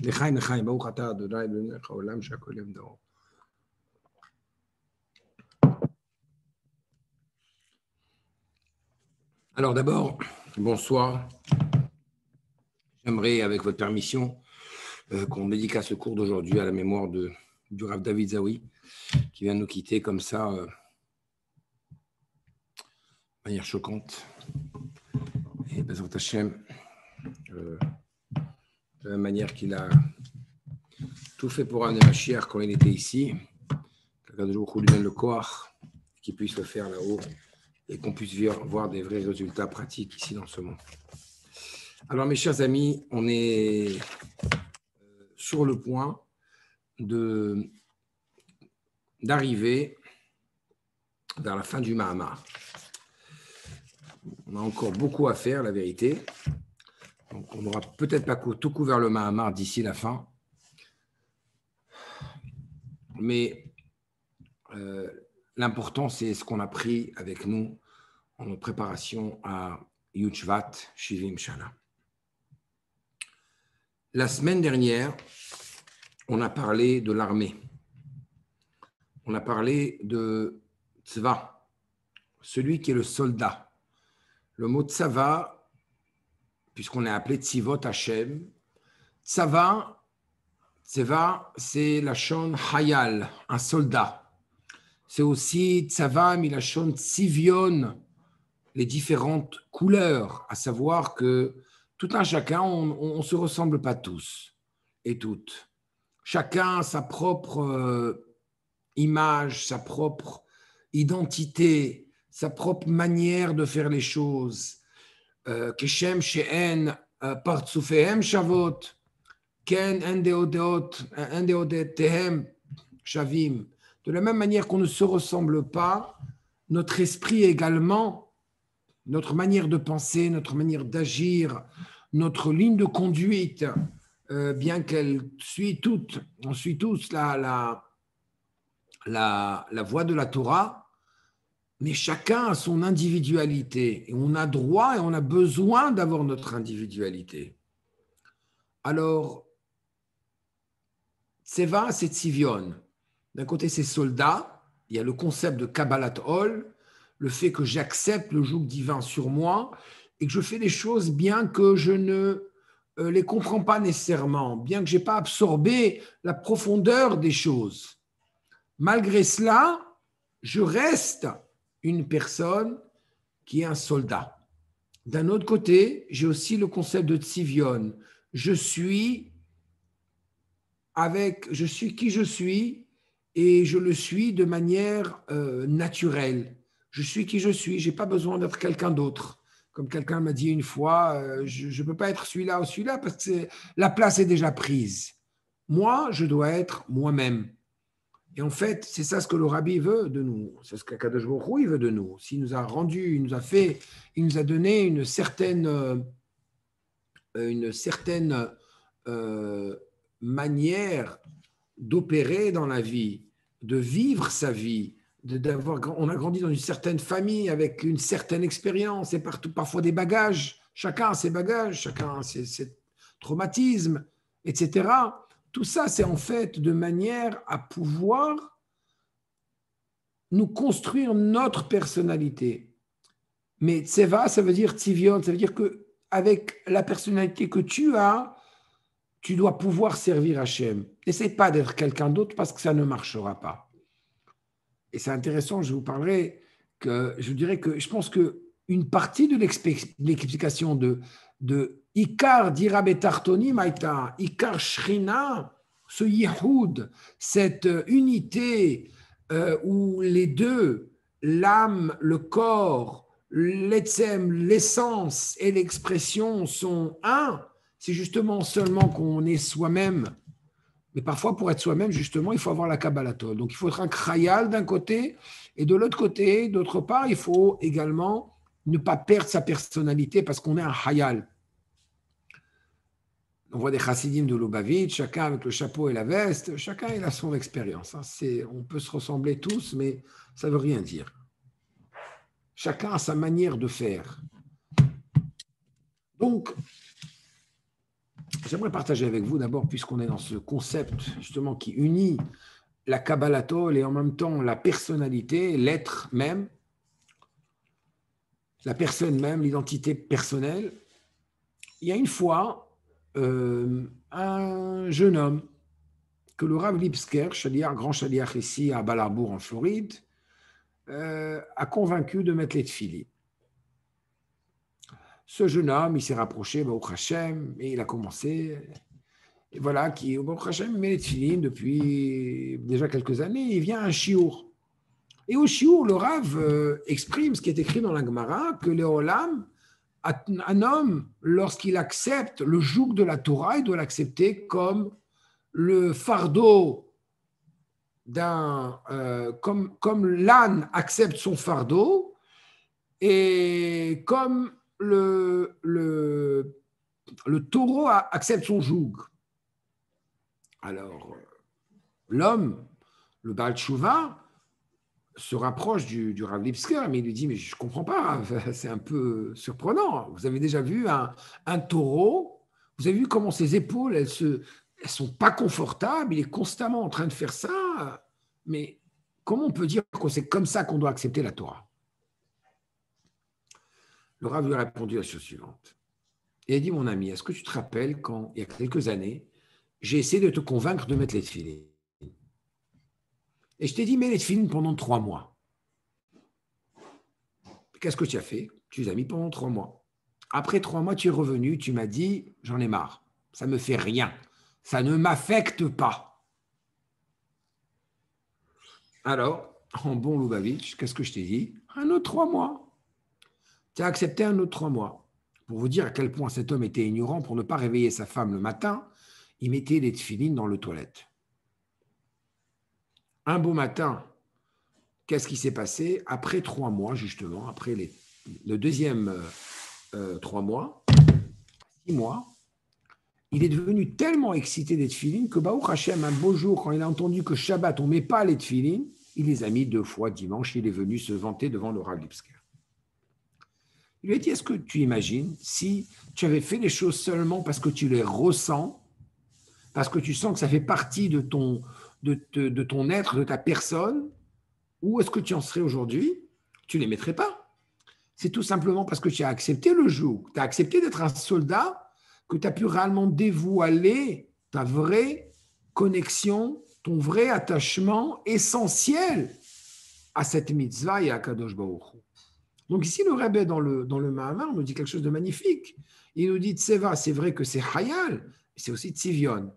L'Echaim, l'Echaim, Baruch Ata Adonai Eloheinu melech haolam she'akol nהיה b'doro. Alors d'abord, bonsoir. J'aimerais, avec votre permission, qu'on dédicace le cours d'aujourd'hui à la mémoire du Rav David Zawi, qui vient de nous quitter comme ça, de manière choquante. Et Bezrat Hashem, de la même manière qu'il a tout fait pour amener Mashiach quand il était ici, qu'Akadosh Baruch Hu lui donne le koach, qu'il puisse le faire là-haut, et qu'on puisse voir des vrais résultats pratiques ici dans ce monde. Alors mes chers amis, on est sur le point d'arriver vers la fin du Mahamar. On a encore beaucoup à faire, la vérité. Donc on n'aura peut-être pas tout couvert le Mahamar d'ici la fin. Mais l'important, c'est ce qu'on a pris avec nous en notre préparation à Yud Shvat Shivim Shana. La semaine dernière, on a parlé de l'armée. On a parlé de Tzva, celui qui est le soldat. Le mot Tzava, puisqu'on est appelé Tzivot Hashem, Tzava, c'est la shon Hayal, un soldat. C'est aussi Tzava, Milachon Tzivion, les différentes couleurs, à savoir que tout un chacun, on ne se ressemble pas tous et toutes. Chacun a sa propre image, sa propre identité, sa propre manière de faire les choses. Keshem she'en partsufehem shavot, ken en deodetehem shavim. De la même manière qu'on ne se ressemble pas, notre esprit également, notre manière de penser, notre manière d'agir, notre ligne de conduite, bien qu'elle suit toutes, on suit tous la voie de la Torah, mais chacun a son individualité et on a droit et on a besoin d'avoir notre individualité. Alors, Tseva, c'est Tzivion. D'un côté, c'est soldat. Il y a le concept de Kabbalat Ol, le fait que j'accepte le joug divin sur moi et que je fais des choses bien que je ne les comprends pas nécessairement, bien que je n'ai pas absorbé la profondeur des choses. Malgré cela, je reste une personne qui est un soldat. D'un autre côté, j'ai aussi le concept de Tzivion. Je suis qui je suis et je le suis de manière naturelle. Je suis qui je suis, je n'ai pas besoin d'être quelqu'un d'autre. Comme quelqu'un m'a dit une fois, je ne peux pas être celui-là ou celui-là parce que la place est déjà prise. Moi, je dois être moi-même. Et en fait, c'est ça ce que le Rabbi veut de nous. C'est ce qu'Akadosh Baruch Hu veut de nous. S'il nous a rendu, il nous a donné une certaine manière d'opérer dans la vie, de vivre sa vie, on a grandi dans une certaine famille avec une certaine expérience et parfois des bagages. Chacun a ses bagages, chacun a ses traumatismes, etc. Tout ça, c'est en fait de manière à pouvoir nous construire notre personnalité. Mais tseva, ça veut dire tzivion, ça veut dire qu'avec la personnalité que tu as, tu dois pouvoir servir Hachem. N'essaie pas d'être quelqu'un d'autre parce que ça ne marchera pas. Et c'est intéressant, je vous dirais que je pense qu'une partie de l'explication de Ikar dira betartoni maïta, Ikar shrina, ce yihoud, cette unité où les deux, l'âme, le corps, l'etsem, l'essence et l'expression sont un, c'est justement seulement qu'on est soi-même. Mais parfois, pour être soi-même, justement, il faut avoir la Kabbalatol. Donc, il faut être un khayal d'un côté, et de l'autre côté, d'autre part, il faut également ne pas perdre sa personnalité parce qu'on est un khayal. On voit des chassidim de Lubavitch, chacun avec le chapeau et la veste, chacun il a son expérience. On peut se ressembler tous, mais ça ne veut rien dire. Chacun a sa manière de faire. Donc, J'aimerais partager avec vous d'abord, puisqu'on est dans ce concept justement qui unit la Kabbalatol et en même temps la personnalité, l'être même, la personne même, l'identité personnelle. Il y a une fois un jeune homme que le Rav Lipsker, grand chaliach ici à Ballarbourg en Floride, a convaincu de mettre les tefilines. Ce jeune homme, il s'est rapproché au Hachem et il a commencé. Et voilà, qui au Hachem met les tefilines depuis déjà quelques années. Il vient à un chiour. Et au chiour, le Rav exprime ce qui est écrit dans la Gemara, que le Olam, un homme, lorsqu'il accepte le joug de la Torah, il doit l'accepter comme le fardeau comme l'âne accepte son fardeau et comme le taureau accepte son joug. Alors, l'homme, le Baal Tshuva, se rapproche du Rav Lipsker, mais il lui dit, mais je ne comprends pas, c'est un peu surprenant. Vous avez déjà vu un taureau, vous avez vu comment ses épaules, elles sont pas confortables, il est constamment en train de faire ça, mais comment on peut dire que c'est comme ça qu'on doit accepter la Torah? Le Rav lui a répondu la chose suivante. Il a dit, mon ami, est-ce que tu te rappelles quand, il y a quelques années, j'ai essayé de te convaincre de mettre les tefilines? Et je t'ai dit, mets les tefilines pendant 3 mois. Qu'est-ce que tu as fait? Tu les as mis pendant 3 mois. Après 3 mois, tu es revenu, tu m'as dit, j'en ai marre, ça ne me fait rien, ça ne m'affecte pas. Alors, en bon Lubavitch, qu'est-ce que je t'ai dit? Un autre 3 mois. Tu as accepté un autre 3 mois. Pour vous dire à quel point cet homme était ignorant, pour ne pas réveiller sa femme le matin, il mettait les tefilines dans le toilette. Un beau matin, qu'est-ce qui s'est passé? Après 3 mois, justement, après le deuxième 3 mois, 6 mois, il est devenu tellement excité des tefilines que Baruch Hashem, un beau jour, quand il a entendu que Shabbat, on ne met pas les tefilines, il les a mis 2 fois dimanche, il est venu se vanter devant le Rav Lipsker. Il lui a dit, est-ce que tu imagines si tu avais fait les choses seulement parce que tu les ressens, parce que tu sens que ça fait partie de ton être, de ta personne, où est-ce que tu en serais aujourd'hui? Tu ne les mettrais pas. C'est tout simplement parce que tu as accepté le joug, tu as accepté d'être un soldat, que tu as pu réellement dévoiler ta vraie connexion, ton vrai attachement essentiel à cette mitzvah et à Kadosh Baruch Hu. Donc ici, le Rebbe, dans le Mahamar, nous dit quelque chose de magnifique. Il nous dit, Tseva, c'est vrai que c'est Hayal, mais c'est aussi Tzivion.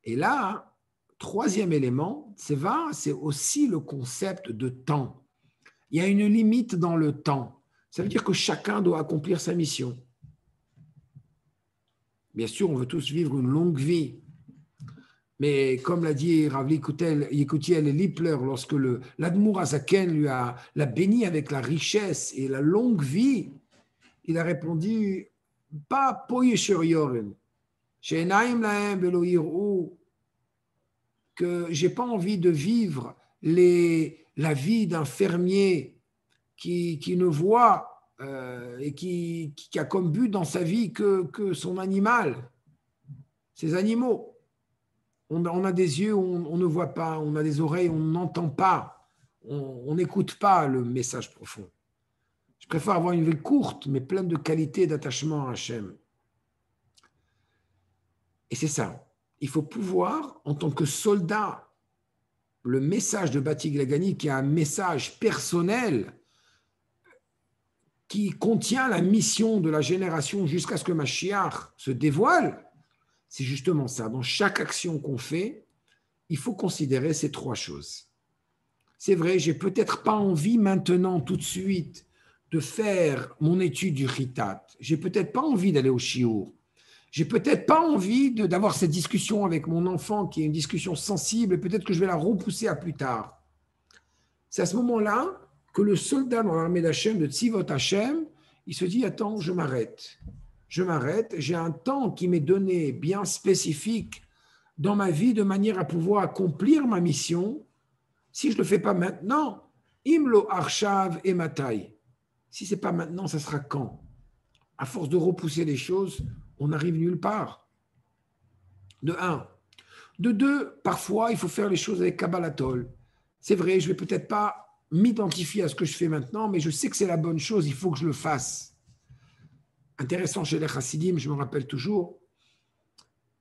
Et là, troisième élément, Tseva, c'est aussi le concept de temps. Il y a une limite dans le temps. Ça veut dire que chacun doit accomplir sa mission. Bien sûr, on veut tous vivre une longue vie. Mais comme l'a dit Rav Yekutiel Lippler, lorsque l'Admour Azaken l'a béni avec la richesse et la longue vie, il a répondu, pas poyesher yoren, she'enaim lahem velo yir'u, que j'ai pas envie de vivre la vie d'un fermier qui ne voit et qui a comme but dans sa vie que son animal, ses animaux. On a des yeux, on ne voit pas, on a des oreilles, on n'entend pas, on n'écoute pas le message profond. Je préfère avoir une vie courte, mais pleine de qualité et d'attachement à Hachem. Et c'est ça. Il faut pouvoir, en tant que soldat, le message de Batik Lagani, qui est un message personnel, qui contient la mission de la génération jusqu'à ce que Mashiach se dévoile, c'est justement ça. Dans chaque action qu'on fait, il faut considérer ces 3 choses. C'est vrai, j'ai peut-être pas envie maintenant, tout de suite, de faire mon étude du Chitat. J'ai peut-être pas envie d'aller au Shiur. J'ai peut-être pas envie d'avoir cette discussion avec mon enfant, qui est une discussion sensible, et peut-être que je vais la repousser à plus tard. C'est à ce moment-là que le soldat dans l'armée d'Hachem, de Tzivot Hachem, il se dit, attends, je m'arrête, j'ai un temps qui m'est donné bien spécifique dans ma vie de manière à pouvoir accomplir ma mission. Si je ne le fais pas maintenant, imlo arshav et matai. Si ce n'est pas maintenant, ça sera quand? À force de repousser les choses, on n'arrive nulle part. De un. De deux, parfois, il faut faire les choses avec Kabbalatol. C'est vrai, je ne vais peut-être pas m'identifier à ce que je fais maintenant, mais je sais que c'est la bonne chose, il faut que je le fasse. Intéressant chez les Chassidim, je me rappelle toujours,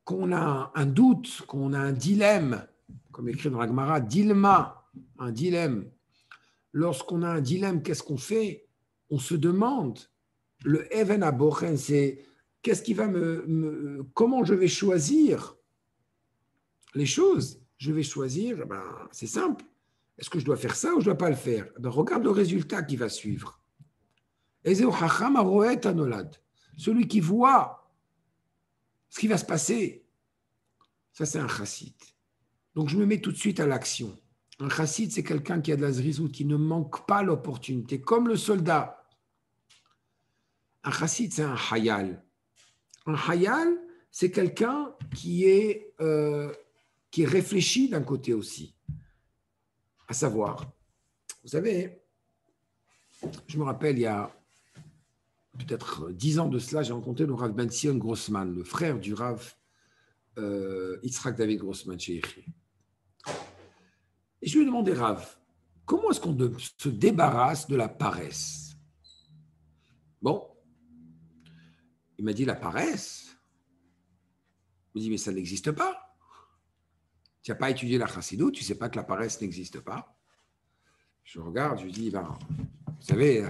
qu'on a un doute, qu'on a un dilemme, comme écrit dans la Gemara, dilma, un dilemme. Lorsqu'on a un dilemme, qu'est-ce qu'on fait? On se demande, le Even Abochen, c'est qu'est-ce qui va comment je vais choisir les choses? Je vais choisir, ben, c'est simple. Est-ce que je dois faire ça ou je ne dois pas le faire? Ben, regarde le résultat qui va suivre. Celui qui voit ce qui va se passer, ça c'est un chassid. Donc je me mets tout de suite à l'action. Un chassid, c'est quelqu'un qui a de la zrizout, qui ne manque pas l'opportunité, comme le soldat. Un chassid, c'est un hayal. Un hayal, c'est quelqu'un qui est réfléchi d'un côté aussi. À savoir, vous savez, je me rappelle, il y a peut-être 10 ans de cela, j'ai rencontré le Rav Ben Sion Grossman, le frère du Rav Yitzhak David Grossman chez Yechi. Et je lui ai demandé, Rav, comment est-ce qu'on se débarrasse de la paresse? Bon, il m'a dit la paresse. Je me dis, mais ça n'existe pas. Tu n'as pas étudié la chassidut, tu ne sais pas que la paresse n'existe pas. Je regarde, je lui dis, ben, vous savez,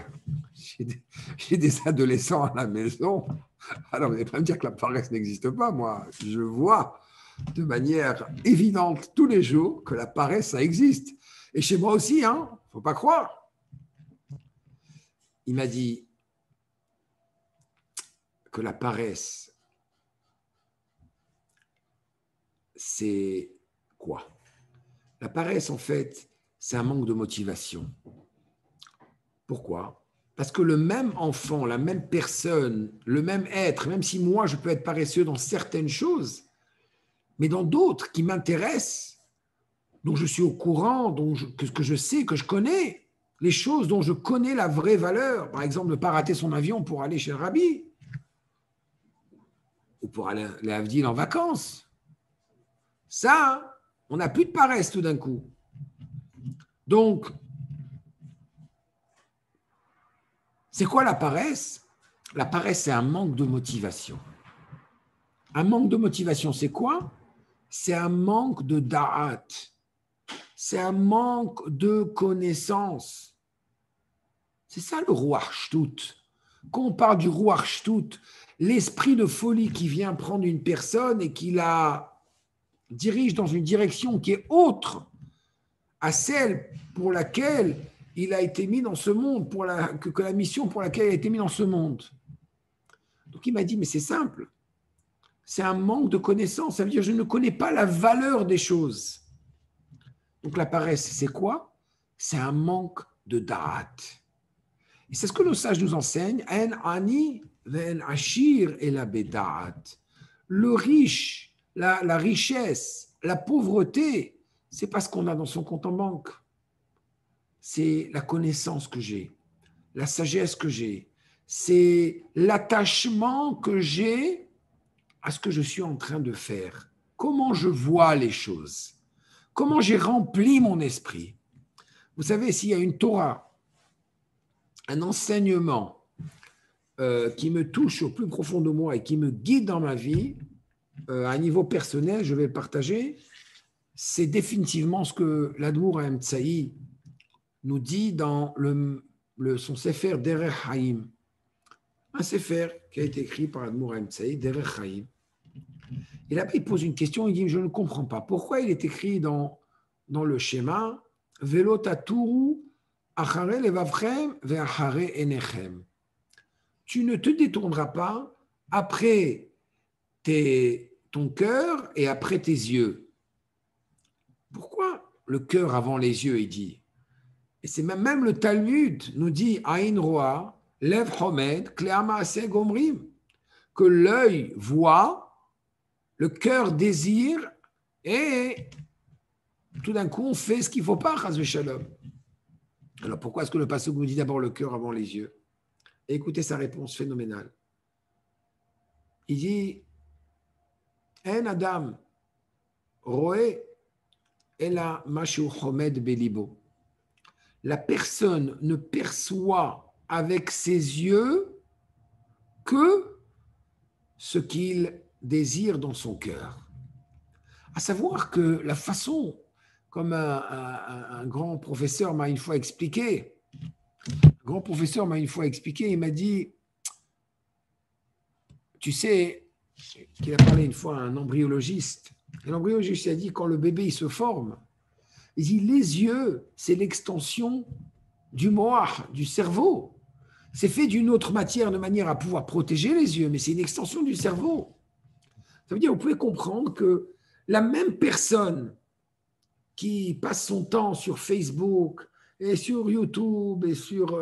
j'ai des adolescents à la maison. Alors, vous n'allez pas me dire que la paresse n'existe pas. Moi, je vois de manière évidente tous les jours que la paresse, ça existe. Et chez moi aussi, hein, il ne faut pas croire. Il m'a dit que la paresse, c'est quoi? La paresse, en fait, c'est un manque de motivation. Pourquoi? Parce que le même enfant, la même personne, le même être, même si moi, je peux être paresseux dans certaines choses, mais dans d'autres qui m'intéressent, dont je suis au courant, que je sais, que je connais, les choses dont je connais la vraie valeur, par exemple, ne pas rater son avion pour aller chez le rabbi, ou pour aller à Avdil en vacances. Ça, on n'a plus de paresse tout d'un coup. Donc, c'est quoi la paresse? La paresse, c'est un manque de motivation. Un manque de motivation, c'est quoi? C'est un manque de da'at. C'est un manque de connaissance. C'est ça le Ruach Shtut. Quand on parle du Ruach Shtut, l'esprit de folie qui vient prendre une personne et qui la dirige dans une direction qui est autre à celle pour laquelle il a été mis dans ce monde, que la mission pour laquelle il a été mis dans ce monde. Donc il m'a dit, mais c'est simple, c'est un manque de connaissance, ça veut dire je ne connais pas la valeur des choses. Donc la paresse, c'est quoi? C'est un manque de da'at. Et c'est ce que nos sages nous enseignent, en ani ven ashir et la beda'at. Le riche, la richesse, la pauvreté, c'est pas ce qu'on a dans son compte en banque. C'est la connaissance que j'ai, la sagesse que j'ai, c'est l'attachement que j'ai à ce que je suis en train de faire. Comment je vois les choses, comment j'ai rempli mon esprit. Vous savez, s'il y a une Torah, un enseignement qui me touche au plus profond de moi et qui me guide dans ma vie, à un niveau personnel, je vais le partager, c'est définitivement ce que l'Admour Haïm nous dit dans son Sefer Derech Haïm, un Sefer qui a été écrit par l'Admour Haïm Tsaï, Derech Haïm. Et là, il pose une question, il dit, je ne comprends pas. Pourquoi il est écrit dans le schéma, Velo taturu achare levavchem ve'achare enechem. Tu ne te détourneras pas après ton cœur et après tes yeux. Pourquoi le cœur avant les yeux, il dit? Et c'est même le Talmud nous dit, Aïn Roa, Lev Homed, Kleama Ase Gomrim, que l'œil voit, le cœur désire, et tout d'un coup, on fait ce qu'il ne faut pas, Chas v'Shalom. Alors pourquoi est-ce que le passage nous dit d'abord le cœur avant les yeux? Et écoutez sa réponse phénoménale. Il dit, En Adam roe ela mashu chomed belibo. La personne ne perçoit avec ses yeux que ce qu'il désire dans son cœur. À savoir que la façon, comme un grand professeur m'a une fois expliqué, il m'a dit, tu sais, qu'il a parlé une fois à un embryologiste. Et l'embryologiste a dit, quand le bébé il se forme, il dit, les yeux, c'est l'extension du moach, du cerveau. C'est fait d'une autre matière, de manière à pouvoir protéger les yeux, mais c'est une extension du cerveau. Ça veut dire, vous pouvez comprendre que la même personne qui passe son temps sur Facebook et sur YouTube et sur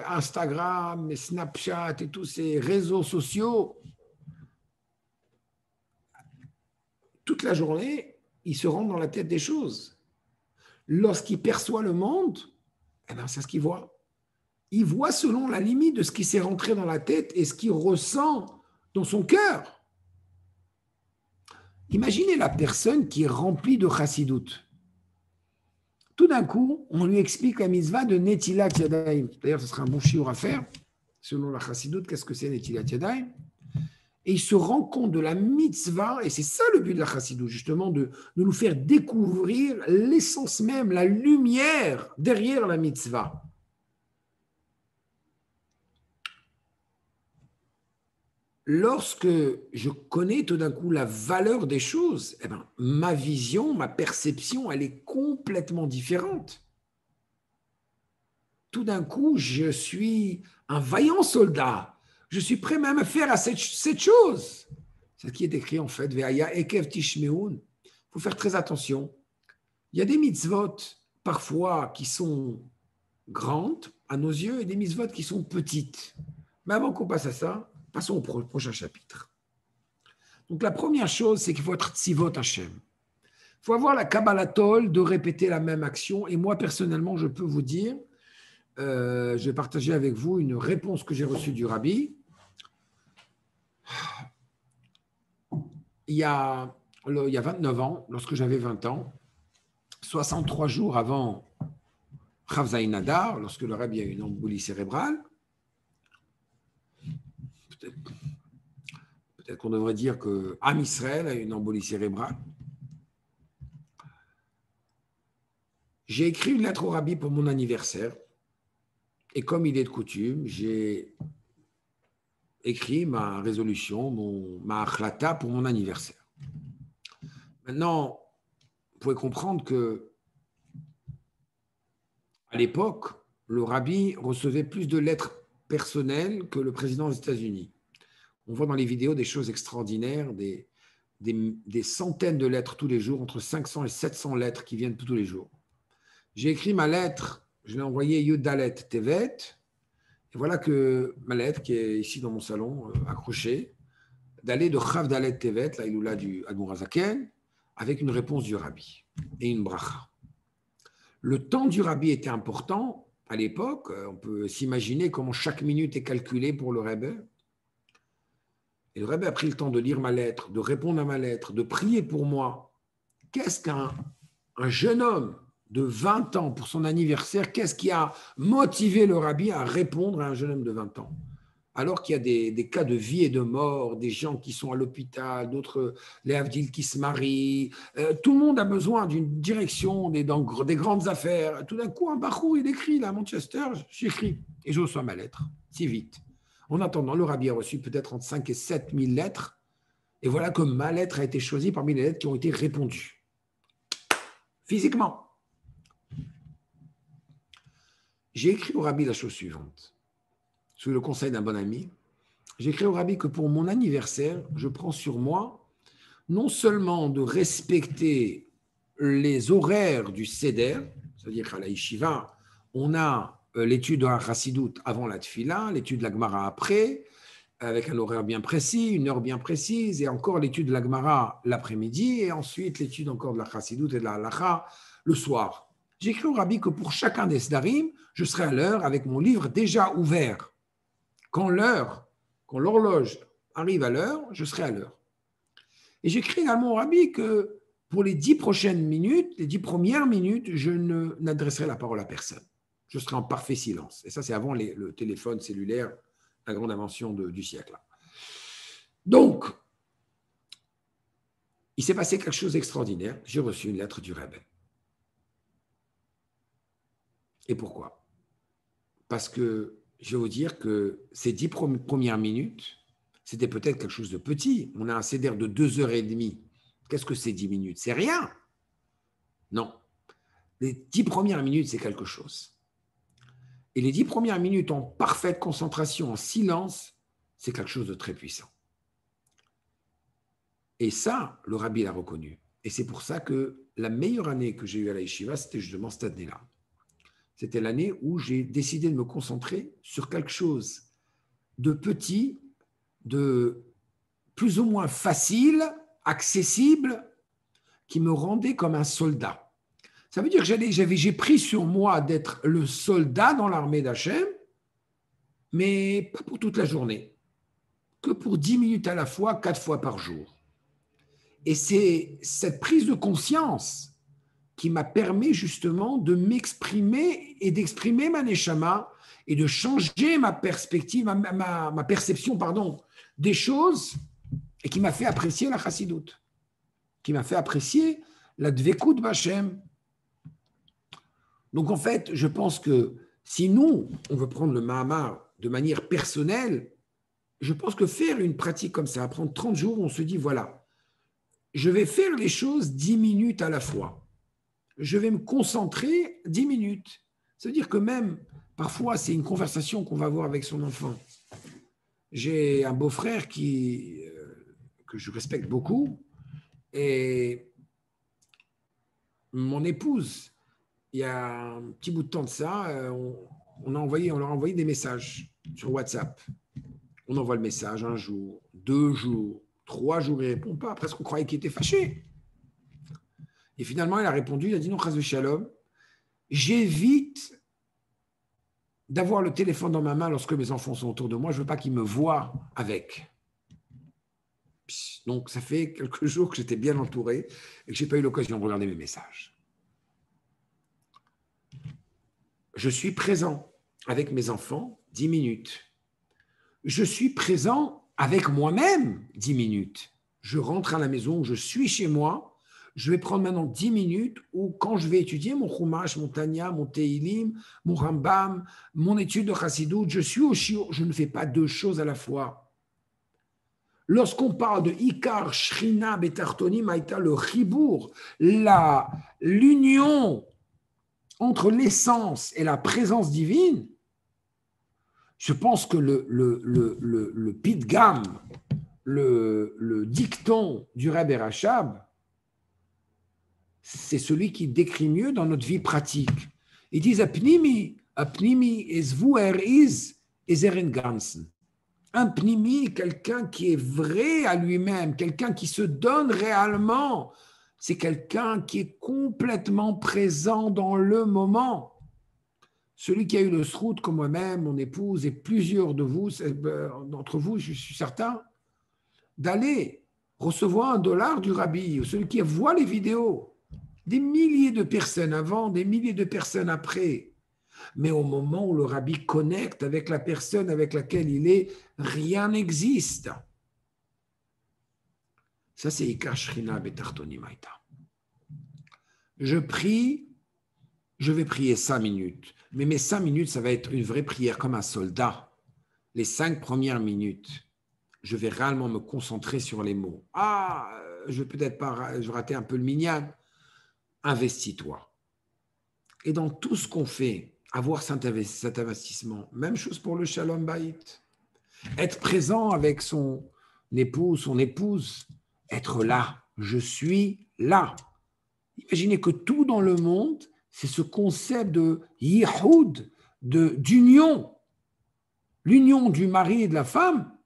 Instagram et Snapchat et tous ces réseaux sociaux, toute la journée, il se rend dans la tête des choses. Lorsqu'il perçoit le monde, eh bien, c'est ce qu'il voit. Il voit selon la limite de ce qui s'est rentré dans la tête et ce qu'il ressent dans son cœur. Imaginez la personne qui est remplie de chassidout. Tout d'un coup, on lui explique la mitzvah de Netilat Yadayim. D'ailleurs, ce sera un bon chiour à faire. Selon la chassidout, qu'est-ce que c'est Netilat Yadayim? Et il se rend compte de la mitzvah, et c'est ça le but de la chassidout, justement, de nous faire découvrir l'essence même, la lumière derrière la mitzvah. Lorsque je connais tout d'un coup la valeur des choses, eh ben, ma vision, ma perception, elle est complètement différente. Tout d'un coup, je suis un vaillant soldat. Je suis prêt même à faire cette chose. C'est ce qui est écrit en fait. Il faut faire très attention. Il y a des mitzvot parfois qui sont grandes à nos yeux et des mitzvot qui sont petites. Mais avant qu'on passe à ça, passons au prochain chapitre. Donc la première chose, c'est qu'il faut être tzivot Hashem. Il faut avoir la kabbalatol de répéter la même action. Et moi, personnellement, je peux vous dire, je vais partager avec vous une réponse que j'ai reçue du rabbi. Il y a 29 ans, lorsque j'avais 20 ans, 63 jours avant Chav Zayin Adar, lorsque le rabbi a eu une embolie cérébrale, peut-être qu'on devrait dire que Am Israël a eu une embolie cérébrale. J'ai écrit une lettre au rabbi pour mon anniversaire. Et comme il est de coutume, j'ai écrit ma résolution, ma achlata pour mon anniversaire. Maintenant, vous pouvez comprendre que à l'époque, le rabbi recevait plus de lettres personnelles que le président des États-Unis. On voit dans les vidéos des choses extraordinaires, des centaines de lettres tous les jours, entre 500 et 700 lettres qui viennent tous les jours. J'ai écrit ma lettre, je l'ai envoyée Yud Dalet Tevet, et voilà que ma lettre, qui est ici dans mon salon, accrochée, d'aller de Chav Dalet Tevet, la Iloula du Admor HaZaken, avec une réponse du rabbi et une bracha. Le temps du rabbi était important à l'époque. On peut s'imaginer comment chaque minute est calculée pour le Rebbe. Et le Rebbe a pris le temps de lire ma lettre, de répondre à ma lettre, de prier pour moi. Qu'est-ce qu'un jeune homme de 20 ans pour son anniversaire, qu'est-ce qui a motivé le rabbi à répondre à un jeune homme de 20 ans? Alors qu'il y a des cas de vie et de mort, des gens qui sont à l'hôpital, d'autres, les Havdil qui se marient. Tout le monde a besoin d'une direction, des grandes affaires. Tout d'un coup, un Bachour, il écrit là, à Manchester, j'écris et je reçois ma lettre, si vite. En attendant, le rabbi a reçu peut-être entre 5 et 7 000 lettres. Et voilà que ma lettre a été choisie parmi les lettres qui ont été répondues. Physiquement. J'ai écrit au rabbi la chose suivante. Sous le conseil d'un bon ami, j'ai écrit au rabbi que pour mon anniversaire, je prends sur moi non seulement de respecter les horaires du Seder, c'est-à-dire qu'à la Yeshiva, on a l'étude de la Chassidout avant la Tfila, l'étude de la Gemara après, avec un horaire bien précis, une heure bien précise, et encore l'étude de la Gemara l'après-midi, et ensuite l'étude encore de la Chassidout et de la Halacha le soir. J'ai écrit au rabbi que pour chacun des Sdarim, je serai à l'heure avec mon livre déjà ouvert. Quand l'horloge arrive à l'heure, je serai à l'heure. Et j'écris également au rabbi que pour les 10 prochaines minutes, les 10 premières minutes, je n'adresserai la parole à personne. Je serai en parfait silence. Et ça, c'est avant le téléphone cellulaire, la grande invention du siècle. Donc, il s'est passé quelque chose d'extraordinaire. J'ai reçu une lettre du rabbi. Et pourquoi? Parce que je vais vous dire que ces 10 premières minutes, c'était peut-être quelque chose de petit. On a un CDR de 2h30. Qu'est-ce que c'est 10 minutes? C'est rien. Non. Les 10 premières minutes, c'est quelque chose. Et les 10 premières minutes en parfaite concentration, en silence, c'est quelque chose de très puissant. Et ça, le rabbi l'a reconnu. Et c'est pour ça que la meilleure année que j'ai eue à la yeshiva, c'était justement cette année-là. C'était l'année où j'ai décidé de me concentrer sur quelque chose de petit, de plus ou moins facile, accessible, qui me rendait comme un soldat. Ça veut dire que j'ai pris sur moi d'être le soldat dans l'armée d'Hachem, mais pas pour toute la journée, que pour 10 minutes à la fois, 4 fois par jour. Et c'est cette prise de conscience qui m'a permis justement de m'exprimer et d'exprimer ma neshama et de changer ma perspective, ma perception des choses et qui m'a fait apprécier la chassidoute, qui m'a fait apprécier la dvekout b'Hashem. Donc en fait, je pense que si nous, on veut prendre le Mahamar de manière personnelle, je pense que faire une pratique comme ça, prendre 30 jours, on se dit voilà, je vais faire les choses 10 minutes à la fois. Je vais me concentrer 10 minutes. Ça veut dire que même, parfois, c'est une conversation qu'on va avoir avec son enfant. J'ai un beau-frère que je respecte beaucoup et mon épouse, il y a un petit bout de temps de ça, on leur a envoyé des messages sur WhatsApp. On envoie le message un jour, 2 jours, 3 jours, il ne répond pas. Presque on croyait qu'il était fâché. Et finalement, il a répondu, il a dit non, chas v'shalom, j'évite d'avoir le téléphone dans ma main lorsque mes enfants sont autour de moi, je ne veux pas qu'ils me voient avec. Donc, ça fait quelques jours que j'étais bien entouré et que je n'ai pas eu l'occasion de regarder mes messages. Je suis présent avec mes enfants 10 minutes. Je suis présent avec moi-même 10 minutes. Je rentre à la maison, je suis chez moi. Je vais prendre maintenant 10 minutes où, quand je vais étudier mon Chumash, mon Tanya, mon Teilim, mon Rambam, mon étude de Chassidut, je suis au shiur, je ne fais pas 2 choses à la fois. Lorsqu'on parle de Ikar, Shrina, Betartoni, Maïta, le Chibour, l'union entre l'essence et la présence divine, je pense que le pitgam, le dicton du Rebbe Rachab, c'est celui qui décrit mieux dans notre vie pratique. Ils disent Apnimi esvu is ezeren ganzen. Un pnimi, quelqu'un qui est vrai à lui-même, quelqu'un qui se donne réellement, c'est quelqu'un qui est complètement présent dans le moment. Celui qui a eu le srout comme moi-même, mon épouse et plusieurs de vous, d'entre vous, je suis certain, d'aller recevoir $1 du rabbi, ou celui qui voit les vidéos, des milliers de personnes avant, des milliers de personnes après. Mais au moment où le rabbi connecte avec la personne avec laquelle il est, rien n'existe. Ça, c'est Ikar Shrina Betartoni Maïta. Je prie, je vais prier 5 minutes. Mais mes 5 minutes, ça va être une vraie prière comme un soldat. Les 5 premières minutes, je vais réellement me concentrer sur les mots. Je vais peut-être pas, je rater un peu le minyan. Investis-toi. Et dans tout ce qu'on fait, avoir cet investissement, même chose pour le Shalom Bayit. Être présent avec son époux, son épouse, être là. Je suis là. Imaginez que tout dans le monde, c'est ce concept de yihoud, d'union. L'union du mari et de la femme,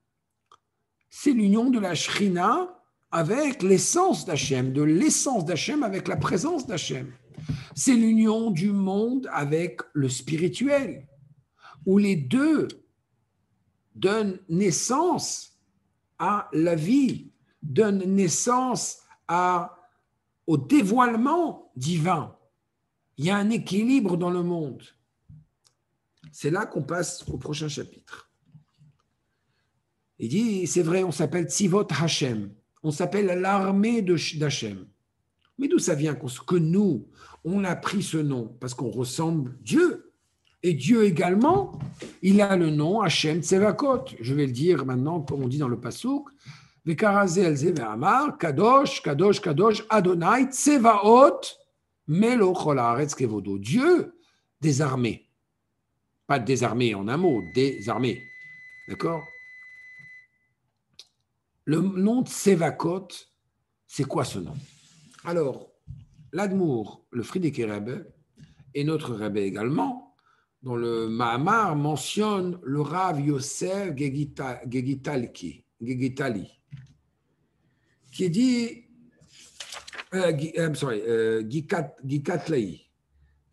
c'est l'union de la Shrina avec l'essence d'Hachem, de l'essence d'Hachem avec la présence d'Hachem. C'est l'union du monde avec le spirituel, où les deux donnent naissance à la vie. donne naissance au dévoilement divin. Il y a un équilibre dans le monde. C'est là qu'on passe au prochain chapitre. Il dit, c'est vrai, on s'appelle Tzivot Hashem. On s'appelle l'armée d'Hachem. Mais d'où ça vient que nous, on a pris ce nom? Parce qu'on ressemble à Dieu. Et Dieu également, il a le nom Hashem Tsevakot. Je vais le dire maintenant, comme on dit dans le Passouk. Vekarazel Zevehamar, Kadosh, Kadosh, Kadosh, Adonai, Tsevaot, Melochol Haaretz Kevodo. Dieu des armées. Pas des armées en un mot, des armées. D'accord? Le nom de Tsevakot, c'est quoi ce nom? Alors, l'Admour, le Frierdiker Rebbe, et notre Rebbe également, dans le Mahamar, mentionne le Rav Yosef Gegitali, qui dit, Gikatlai,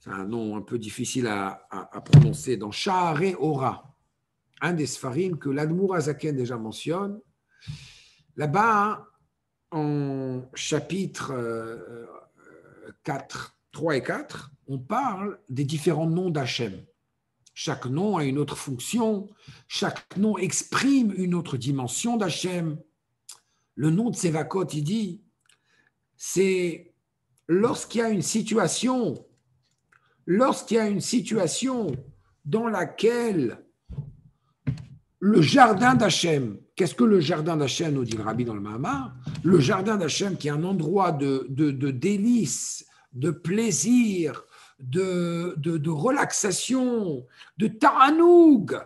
c'est un nom un peu difficile à prononcer, dans Sha'arei Ora, un des Sfarim que l'Admour Azaken déjà mentionne. Là-bas, en chapitre 3 et 4, on parle des différents noms d'Hachem. Chaque nom a une autre fonction, chaque nom exprime une autre dimension d'Hachem. Le nom de Tsevakot, il dit, c'est lorsqu'il y a une situation dans laquelle le jardin d'Hachem, qu'est-ce que le jardin d'Hachem, nous dit le Rabbi dans le Mahamar? Le jardin d'Hachem qui est un endroit de délice, de plaisir, de relaxation, de ta'anoug.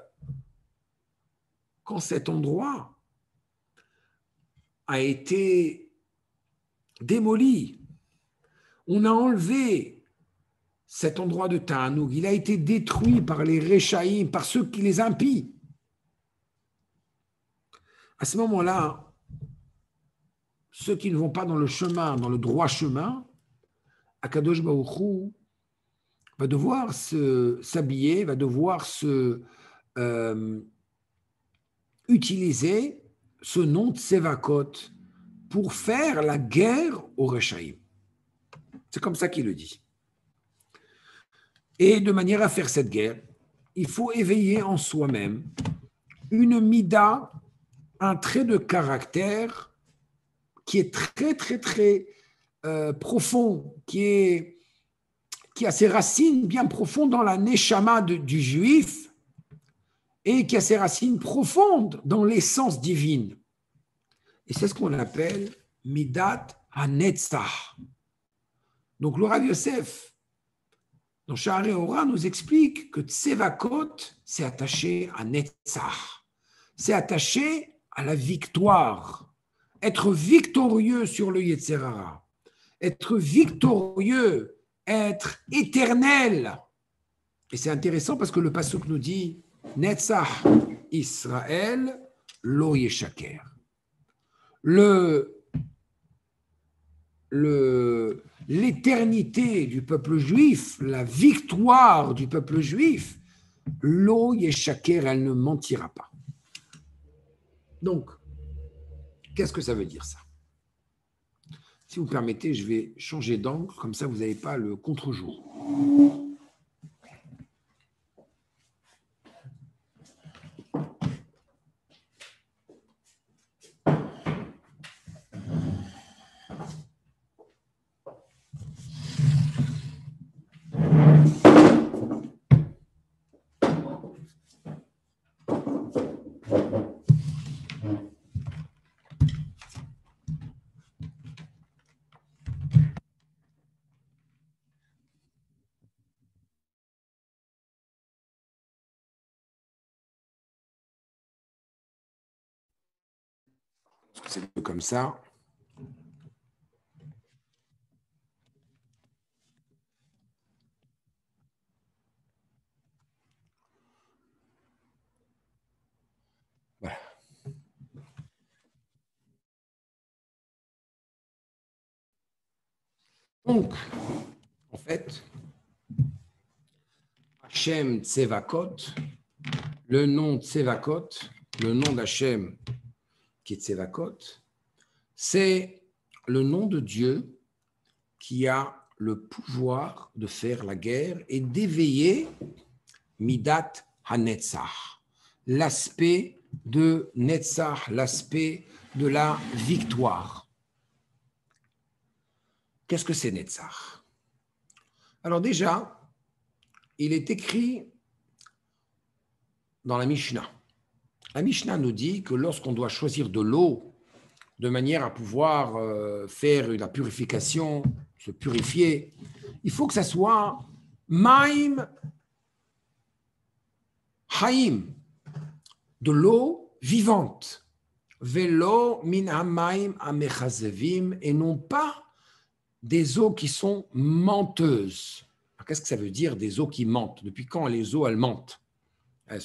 Quand cet endroit a été démoli, on a enlevé cet endroit de ta'anoug, il a été détruit par les Réchaïm, par ceux qui les impient. À ce moment-là, ceux qui ne vont pas dans le chemin, dans le droit chemin, Akadosh Baruch Hu va devoir s'habiller, va devoir utiliser ce nom de Tsevakot pour faire la guerre aux Réchaïm. C'est comme ça qu'il le dit. Et de manière à faire cette guerre, il faut éveiller en soi-même une mida, un trait de caractère qui est très, très, très profond, qui a ses racines bien profondes dans la neshama du juif et qui a ses racines profondes dans l'essence divine. Et c'est ce qu'on appelle Midat HaNetzach. Donc le Rav Yosef, dans Sha'arei Ora, nous explique que Tsevakot, c'est attaché à Netzach. C'est attaché à la victoire. Être victorieux sur le Yetzer Hara. Être victorieux, être éternel. Et c'est intéressant parce que le pasuk nous dit Netzach Israël lo yeshaker. L'éternité du peuple juif, la victoire du peuple juif, lo yeshaker, elle ne mentira pas. Donc, qu'est-ce que ça veut dire ça? Si vous permettez, je vais changer d'angle, comme ça vous n'avez pas le contre-jour. C'est comme ça. Voilà. Donc, en fait, Hachem Tsevakot, le nom Tsevakot, le nom d'Hachem qui est Tsevakot, C'est le nom de Dieu qui a le pouvoir de faire la guerre et d'éveiller Midat HaNetzach, l'aspect de Netzach, l'aspect de la victoire. Qu'est-ce que c'est Netzach? Alors déjà, il est écrit dans la Mishnah. La Mishnah nous dit que lorsqu'on doit choisir de l'eau de manière à pouvoir faire la purification, se purifier, il faut que ça soit Maim Haim, de l'eau vivante, Velo min hamaim amechazevim, et non pas des eaux qui sont menteuses. Alors, qu'est-ce que ça veut dire des eaux qui mentent? Depuis quand les eaux, elles mentent? Elles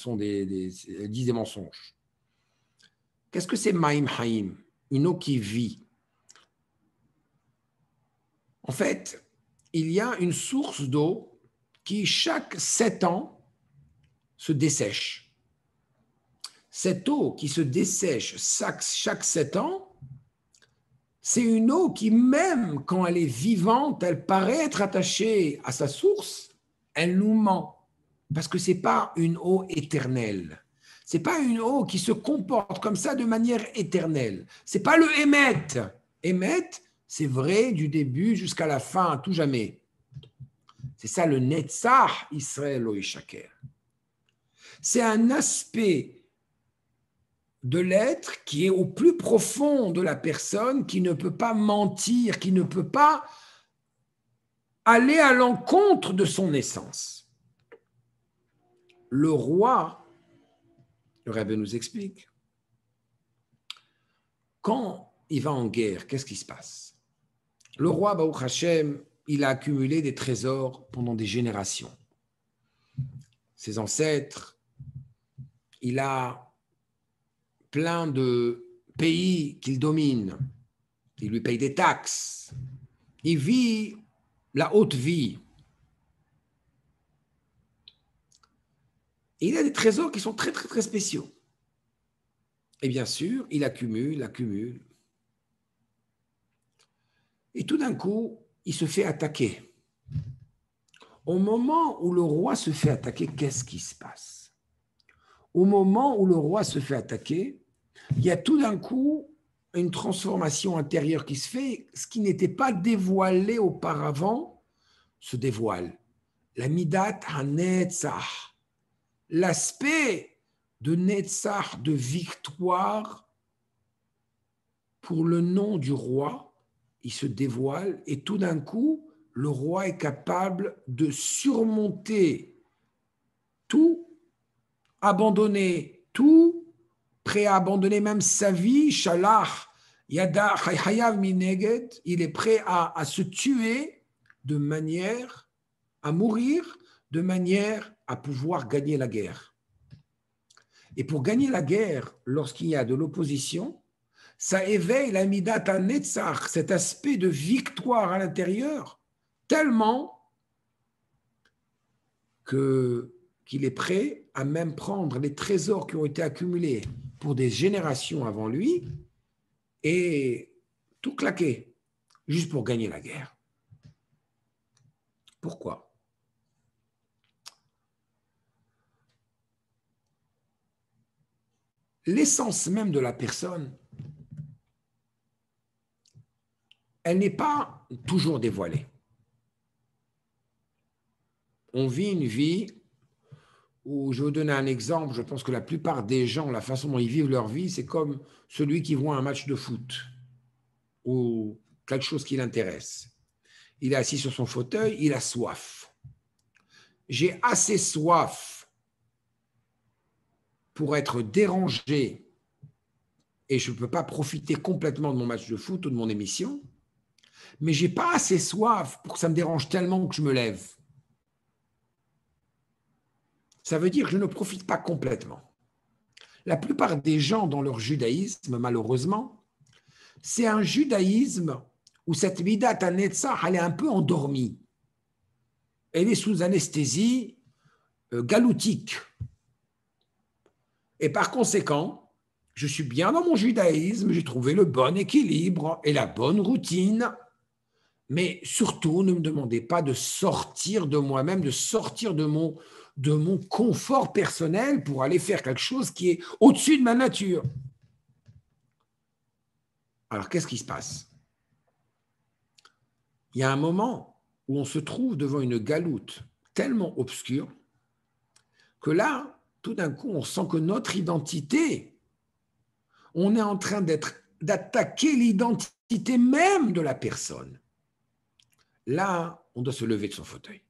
disent des mensonges. Qu'est-ce que c'est Maim Haim? Une eau qui vit. En fait, il y a une source d'eau qui, chaque 7 ans, se dessèche. Cette eau qui se dessèche chaque 7 ans, c'est une eau qui, même quand elle est vivante, elle paraît être attachée à sa source, elle nous ment. Parce que ce n'est pas une eau éternelle. Ce n'est pas une eau qui se comporte comme ça de manière éternelle. Ce n'est pas le Hémet. Hémet, c'est vrai du début jusqu'à la fin, à tout jamais. C'est ça le Netzach Israël lo Yishaker. C'est un aspect de l'être qui est au plus profond de la personne, qui ne peut pas mentir, qui ne peut pas aller à l'encontre de son essence. Le roi, le Rebbe nous explique, quand il va en guerre, qu'est-ce qui se passe? Le roi, Baruch Hashem, il a accumulé des trésors pendant des générations. Ses ancêtres, il a plein de pays qu'il domine. Il lui paye des taxes. Il vit la haute vie. Et il a des trésors qui sont très, très, très spéciaux. Et bien sûr, il accumule. Et tout d'un coup, il se fait attaquer. Au moment où le roi se fait attaquer, qu'est-ce qui se passe? Au moment où le roi se fait attaquer, il y a tout d'un coup une transformation intérieure qui se fait. Ce qui n'était pas dévoilé auparavant se dévoile. La Midat HaNetzach, l'aspect de Netzach, de victoire pour le nom du roi, il se dévoile et tout d'un coup, le roi est capable de surmonter tout, abandonner tout, prêt à abandonner même sa vie, Shalach, Yada, Hayav Mineged, il est prêt à se tuer de manière à mourir, de manière à pouvoir gagner la guerre. Et pour gagner la guerre, lorsqu'il y a de l'opposition, ça éveille la Midat HaNetzach, cet aspect de victoire à l'intérieur, tellement qu'il est prêt à même prendre les trésors qui ont été accumulés pour des générations avant lui et tout claquer, juste pour gagner la guerre. Pourquoi? L'essence même de la personne, elle n'est pas toujours dévoilée. On vit une vie où, je vais vous donner un exemple, je pense que la plupart des gens, la façon dont ils vivent leur vie, c'est comme celui qui voit un match de foot ou quelque chose qui l'intéresse. Il est assis sur son fauteuil, il a soif. J'ai assez soif pour être dérangé et je ne peux pas profiter complètement de mon match de foot ou de mon émission, mais je n'ai pas assez soif pour que ça me dérange tellement que je me lève. Ça veut dire que je ne profite pas complètement. La plupart des gens dans leur judaïsme, malheureusement, c'est un judaïsme où cette Midat HaNetzach, elle est un peu endormie. Elle est sous anesthésie galoutique. Et par conséquent, je suis bien dans mon judaïsme, j'ai trouvé le bon équilibre et la bonne routine. Mais surtout, ne me demandez pas de sortir de moi-même, de sortir de mon confort personnel pour aller faire quelque chose qui est au-dessus de ma nature. Alors, qu'est-ce qui se passe? Il y a un moment où on se trouve devant une galoute tellement obscure que là, tout d'un coup, on sent que notre identité, on est en train d'attaquer l'identité même de la personne. Là, on doit se lever de son fauteuil.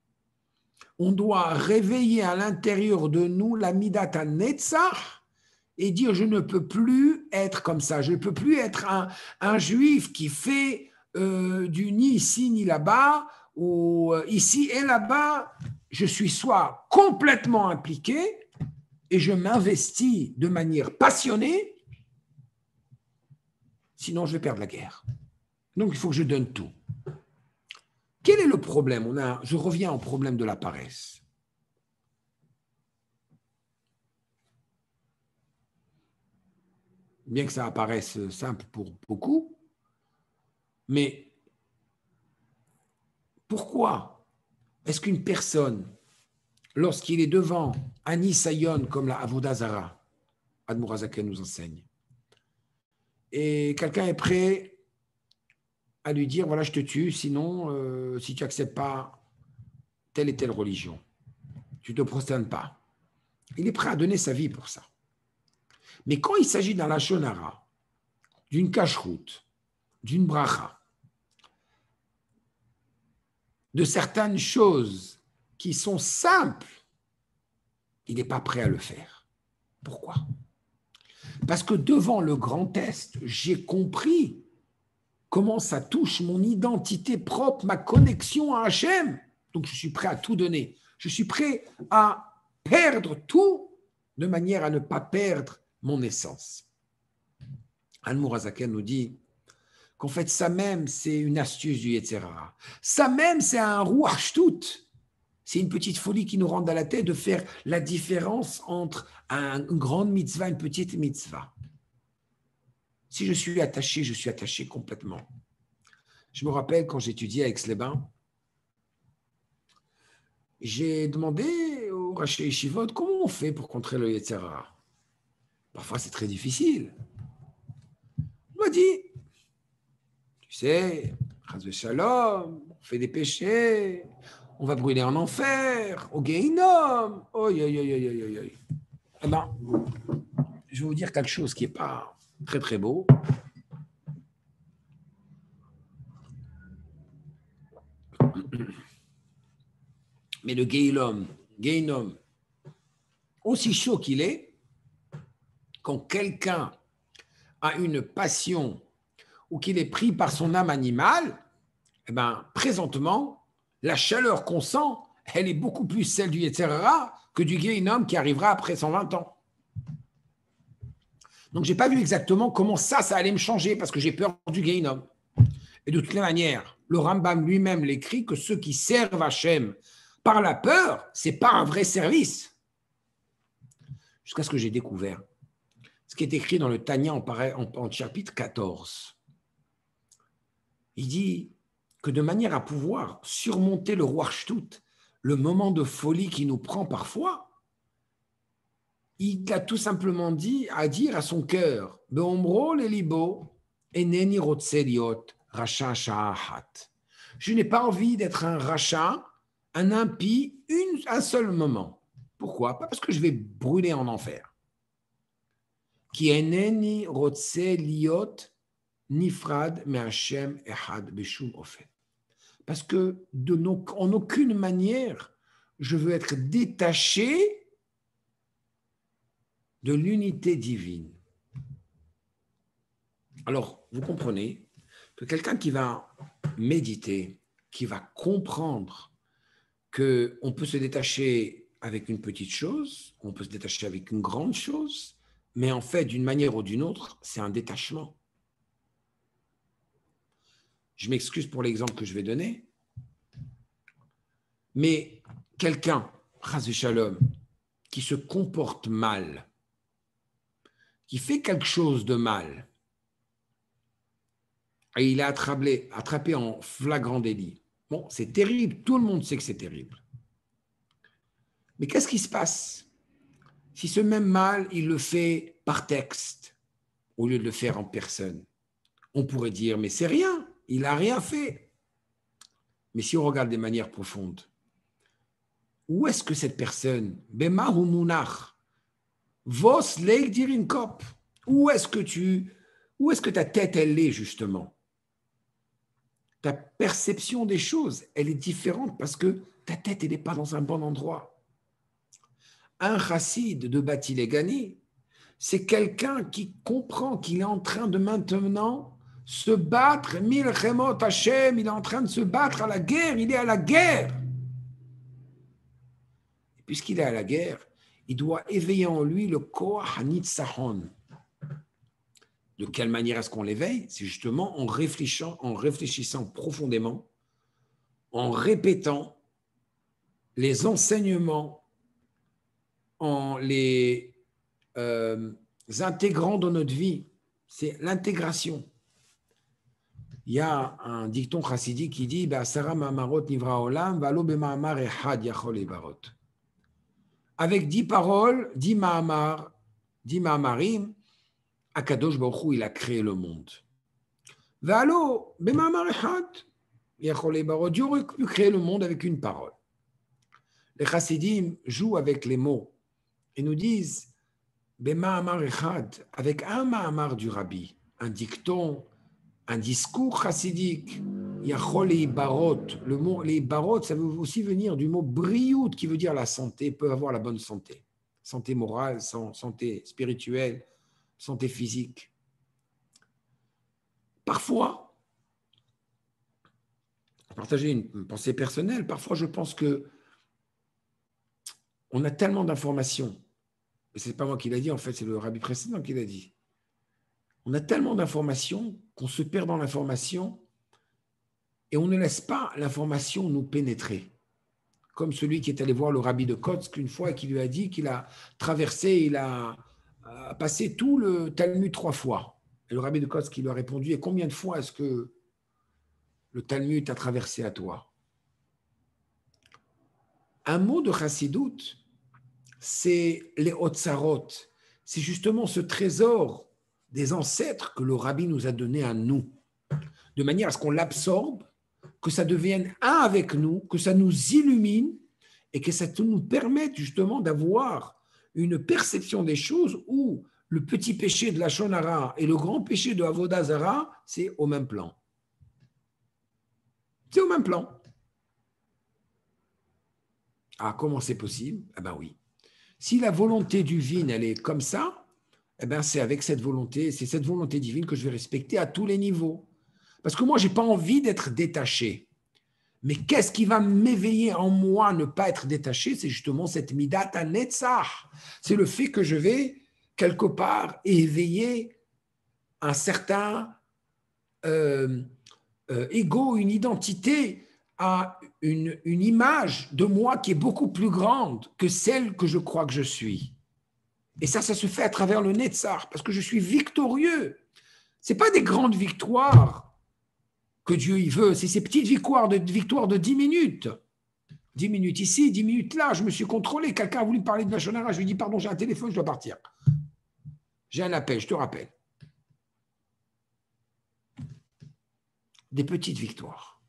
On doit réveiller à l'intérieur de nous la Midata Netzach et dire je ne peux plus être comme ça, je ne peux plus être un juif qui fait du ni ici ni là-bas, ou ici et là-bas. Je suis soit complètement impliqué et je m'investis de manière passionnée, sinon je vais perdre la guerre. Donc il faut que je donne tout. Quel est le problème? Je reviens au problème de la paresse. Bien que ça apparaisse simple pour beaucoup, mais pourquoi est-ce qu'une personne, lorsqu'il est devant un Nisayon comme la Avodah Zara, Admour Hazaken nous enseigne, et quelqu'un est prêt à lui dire, voilà, je te tue, sinon, si tu n'acceptes pas telle et telle religion, tu ne te prosternes pas. Il est prêt à donner sa vie pour ça. Mais quand il s'agit d'un lachon hara, d'une cache-route, d'une bracha, de certaines choses qui sont simples, il n'est pas prêt à le faire. Pourquoi? Parce que devant le grand test, j'ai compris comment ça touche mon identité propre, ma connexion à Hachem. Donc je suis prêt à tout donner. Je suis prêt à perdre tout de manière à ne pas perdre mon essence. Admour Hazaken nous dit qu'en fait, ça même, c'est une astuce du Yetzer Hara. Ça même, c'est un ruach shtut. C'est une petite folie qui nous rentre à la tête de faire la différence entre une grande mitzvah et une petite mitzvah. Si je suis attaché complètement. Je me rappelle quand j'étudiais à Aix-les-Bains, j'ai demandé au Raché Yeshivot comment on fait pour contrer le Yetzer Hara. Parfois, c'est très difficile. Il m'a dit, tu sais, Chas v'Shalom, on fait des péchés, on va brûler en enfer, au Gehinnom. Oi, oi, oi, oi, oi, oi. Eh bien, je vais vous dire quelque chose qui n'est pas très, très beau. Mais le Gehinnom, aussi chaud qu'il est, quand quelqu'un a une passion ou qu'il est pris par son âme animale, eh ben, présentement, la chaleur qu'on sent, elle est beaucoup plus celle du Yetzer Hara que du Gehinnom qui arrivera après 120 ans. Donc, je n'ai pas vu exactement comment ça allait me changer parce que j'ai peur du Gehinnom. Et de toutes les manières, le Rambam lui-même l'écrit que ceux qui servent Hachem par la peur, ce n'est pas un vrai service. Jusqu'à ce que j'ai découvert ce qui est écrit dans le Tanya en chapitre 14. Il dit que de manière à pouvoir surmonter le roi Shtut, le moment de folie qui nous prend parfois, il a tout simplement dit à dire à son cœur, Beomro lelibo eneni rotse liot racha sha'ahat. Je n'ai pas envie d'être un rachat, un impie, un seul moment. Pourquoi? Pas parce que je vais brûler en enfer. Qui eneni rotse liot nifrad me Hashem ehad beshum ofet. Parce que en aucune manière, je veux être détaché de l'unité divine. Alors, vous comprenez que quelqu'un qui va méditer, qui va comprendre qu'on peut se détacher avec une petite chose, on peut se détacher avec une grande chose, mais en fait, d'une manière ou d'une autre, c'est un détachement. Je m'excuse pour l'exemple que je vais donner, mais quelqu'un, Chas v'Shalom, qui se comporte mal, qui fait quelque chose de mal, et il est attrapé en flagrant délit. Bon, c'est terrible, tout le monde sait que c'est terrible. Mais qu'est-ce qui se passe si ce même mal, il le fait par texte, au lieu de le faire en personne? On pourrait dire, mais c'est rien, il n'a rien fait. Mais si on regarde de manière profonde, où est-ce que cette personne, Bema ou Munach, Vos leik dirin kop, où est-ce que ta tête, elle est justement? Ta perception des choses, elle est différente parce que ta tête, elle n'est pas dans un bon endroit. Un chassid de Bati Legani, c'est quelqu'un qui comprend qu'il est en train de maintenant se battre, Milchemot Hashem, il est en train de se battre à la guerre, il est à la guerre. Et puisqu'il est à la guerre, il doit éveiller en lui le Koach HaNitzachon. De quelle manière est-ce qu'on l'éveille? C'est justement en réfléchissant profondément, en répétant les enseignements, en les intégrant dans notre vie. C'est l'intégration. Il y a un dicton chassidique qui dit Sarah Ma'amarot Nivra Olam, Valo Bema'amar Echad Yachol Ebarot. Avec 10 paroles, 10 Ma'amarim, Akadosh Baruch Hu, il a créé le monde. Valo Bema'amar Echad Yachol Ebarot. Dieu aurait pu créer le monde avec une parole. Les chassidim jouent avec les mots et nous disent Bema'amar Echad, avec un Ma'amar du Rabbi, un dicton, un discours chassidique, Yachol les barot. Le mot les barot, ça veut aussi venir du mot briout, qui veut dire la santé, peut avoir la bonne santé. Santé morale, santé spirituelle, santé physique. Parfois, partager une pensée personnelle, parfois je pense que on a tellement d'informations, et ce n'est pas moi qui l'ai dit, en fait, c'est le rabbi précédent qui l'a dit. On a tellement d'informations qu'on se perd dans l'information et on ne laisse pas l'information nous pénétrer. Comme celui qui est allé voir le rabbi de Kotsk une fois et qui lui a dit qu'il a traversé, il a passé tout le Talmud 3 fois. Et le rabbi de Kotsk qui lui a répondu, et combien de fois est-ce que le Talmud t'a traversé à toi? Un mot de Chassidout, c'est les Otsarot. C'est justement ce trésor des ancêtres que le rabbi nous a donné à nous, de manière à ce qu'on l'absorbe, que ça devienne un avec nous, que ça nous illumine et que ça nous permette justement d'avoir une perception des choses où le petit péché de la Lachon Hara et le grand péché de Avodah Zara, c'est au même plan. C'est au même plan. Ah, comment c'est possible? Eh bien oui. Si la volonté divine, elle est comme ça, eh bien c'est avec cette volonté, c'est cette volonté divine que je vais respecter à tous les niveaux. Parce que moi, je n'ai pas envie d'être détaché. Mais qu'est-ce qui va m'éveiller en moi, ne pas être détaché? C'est justement cette midat netzach. C'est le fait que je vais, quelque part, éveiller un certain ego, une identité, à une image de moi qui est beaucoup plus grande que celle que je crois que je suis. Et ça se fait à travers le netzach, parce que je suis victorieux. Ce n'est pas des grandes victoires que Dieu y veut, c'est ces petites victoires de 10 minutes. 10 minutes ici, 10 minutes là, je me suis contrôlé. Quelqu'un a voulu parler de Lachon Hara, je lui ai dit pardon, j'ai un téléphone, je dois partir. J'ai un appel, je te rappelle. Des petites victoires.